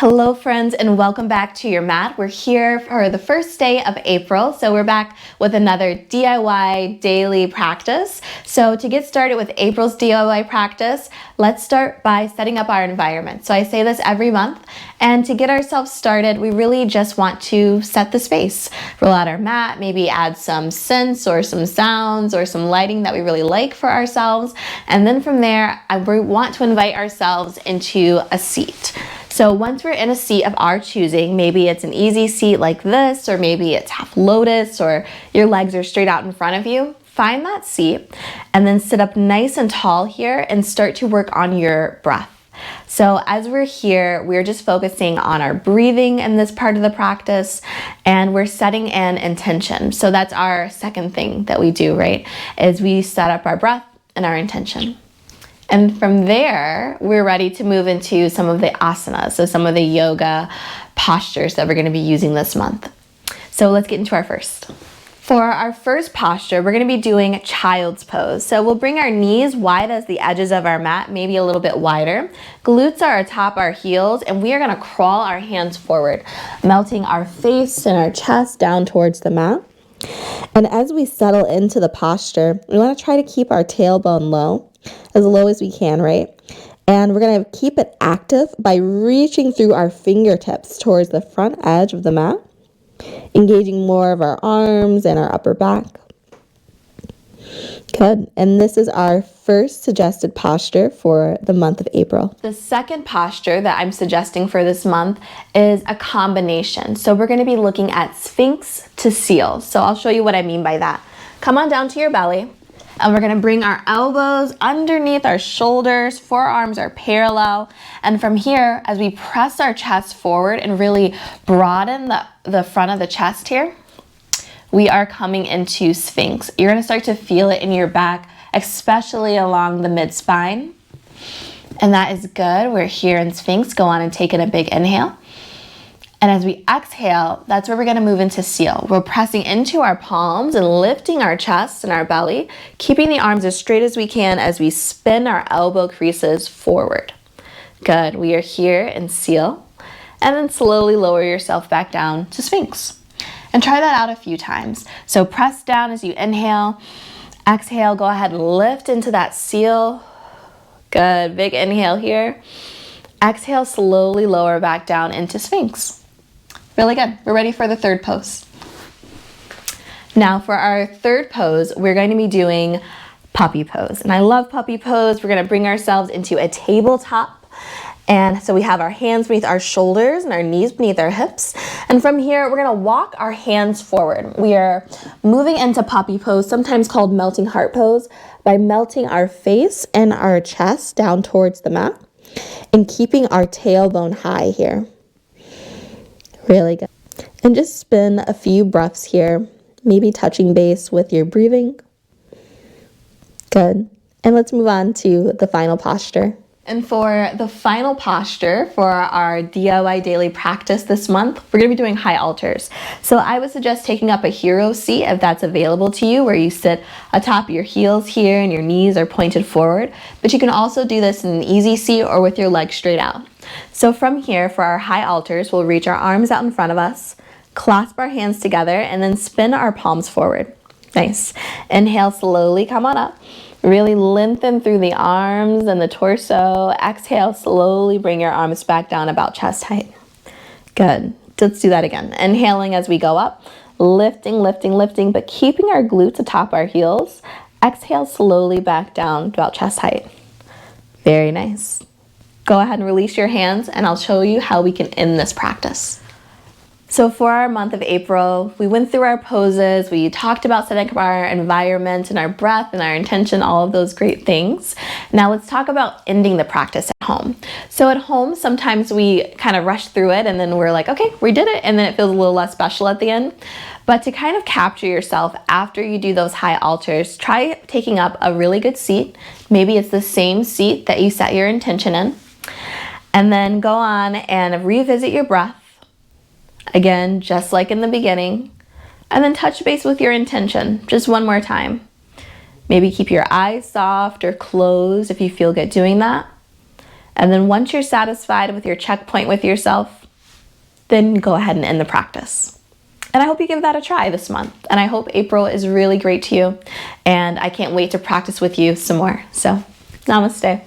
Hello friends, and welcome back to your mat. We're here for the first day of April, so we're back with another DIY daily practice. So to get started with April's DIY practice, let's start by setting up our environment. So I say this every month, and to get ourselves started, we really just want to set the space. Roll out our mat, maybe add some scents or some sounds or some lighting that we really like for ourselves, and then from there, we want to invite ourselves into a seat. So once we're in a seat of our choosing, maybe it's an easy seat like this, or maybe it's half lotus, or your legs are straight out in front of you, find that seat and then sit up nice and tall here and start to work on your breath. So as we're here, we're just focusing on our breathing in this part of the practice, and we're setting an intention. So that's our second thing that we do, right? Is we set up our breath and our intention. And from there, we're ready to move into some of the asanas, so some of the yoga postures that we're going to be using this month. So let's get into our first. For our first posture, we're going to be doing child's pose. So we'll bring our knees wide as the edges of our mat, maybe a little bit wider. Glutes are atop our heels, and we are going to crawl our hands forward, melting our face and our chest down towards the mat. And as we settle into the posture, we want to try to keep our tailbone as low as we can, right? And we're going to keep it active by reaching through our fingertips towards the front edge of the mat, engaging more of our arms and our upper back. Good. And this is our first suggested posture for the month of April. The second posture that I'm suggesting for this month is a combination. So we're going to be looking at Sphinx to Seal. So I'll show you what I mean by that. Come on down to your belly. And we're going to bring our elbows underneath our shoulders, forearms are parallel. And from here, as we press our chest forward and really broaden the front of the chest here, we are coming into Sphinx. You're going to start to feel it in your back, especially along the mid-spine. And that is good. We're here in Sphinx. Go on and take in a big inhale. And as we exhale, that's where we're going to move into Seal. We're pressing into our palms and lifting our chest and our belly, keeping the arms as straight as we can as we spin our elbow creases forward. Good. We are here in Seal. And then slowly lower yourself back down to Sphinx. And try that out a few times. So press down as you inhale. Exhale, go ahead and lift into that Seal. Good. Big inhale here. Exhale, slowly lower back down into Sphinx. Really good. We're ready for the third pose. Now for our third pose, we're going to be doing puppy pose. And I love puppy pose. We're going to bring ourselves into a tabletop. And so we have our hands beneath our shoulders and our knees beneath our hips. And from here, we're going to walk our hands forward. We are moving into puppy pose, sometimes called melting heart pose, by melting our face and our chest down towards the mat and keeping our tailbone high here. Really good. And just spin a few breaths here, maybe touching base with your breathing. Good. And let's move on to the final posture. And for the final posture for our DIY daily practice this month, we're going to be doing high altars. So I would suggest taking up a hero seat if that's available to you, where you sit atop your heels here and your knees are pointed forward. But you can also do this in an easy seat or with your legs straight out. So from here, for our high altars, we'll reach our arms out in front of us, clasp our hands together, and then spin our palms forward. Nice. Inhale, slowly come on up. Really lengthen through the arms and the torso. Exhale, slowly bring your arms back down about chest height. Good. Let's do that again. Inhaling as we go up, lifting, lifting, lifting, but keeping our glutes atop our heels. Exhale, slowly back down to about chest height. Very nice. Go ahead and release your hands, and I'll show you how we can end this practice. So for our month of April, we went through our poses, we talked about setting up our environment and our breath and our intention, all of those great things. Now let's talk about ending the practice at home. So at home, sometimes we kind of rush through it and then we're like, okay, we did it, and then it feels a little less special at the end. But to kind of capture yourself after you do those high altars, try taking up a really good seat. Maybe it's the same seat that you set your intention in. And then go on and revisit your breath. Again, just like in the beginning. And then touch base with your intention just one more time. Maybe keep your eyes soft or closed if you feel good doing that. And then once you're satisfied with your checkpoint with yourself, then go ahead and end the practice. And I hope you give that a try this month. And I hope April is really great to you. And I can't wait to practice with you some more. So, namaste.